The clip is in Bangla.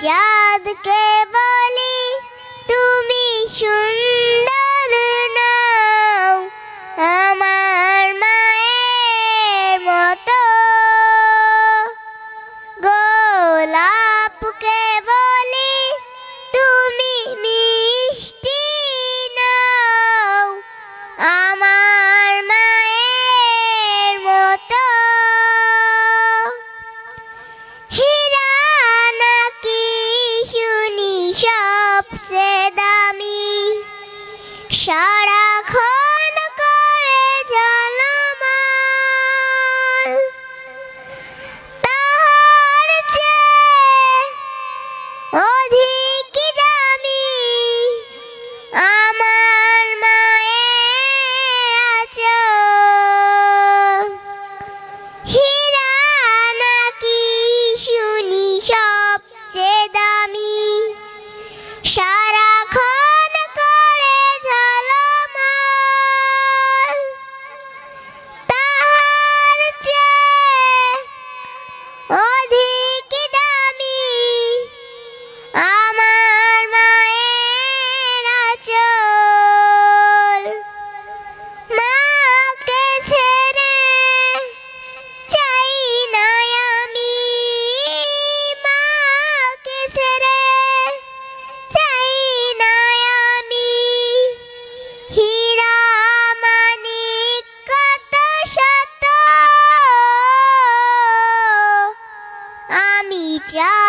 চাঁদকে বলি তুমি সুন্দর নাও আমার মায়ের মতো, গোলাপকে বলি তুমি মিষ্টি নাও আমার মায়ের মতো। হীরা নাকি শুনি সবচেয়ে দামি, সারাক্ষণ করে ঝলমল, তাহার চেয়ে অধিক দামি আমার মায়ের আঁচল। হীরা নাকি শুনি সবচেয়ে দামি, সারাক্ষণ করে ঝলমল, তাহার চেয়ে অধিক দামি আমার মায়ের আঁচল। মাকে ছেড়ে চাই না আমি, মাকে ছেড়ে চাই না আমি, হীরা মানিক কত শত আমি চাই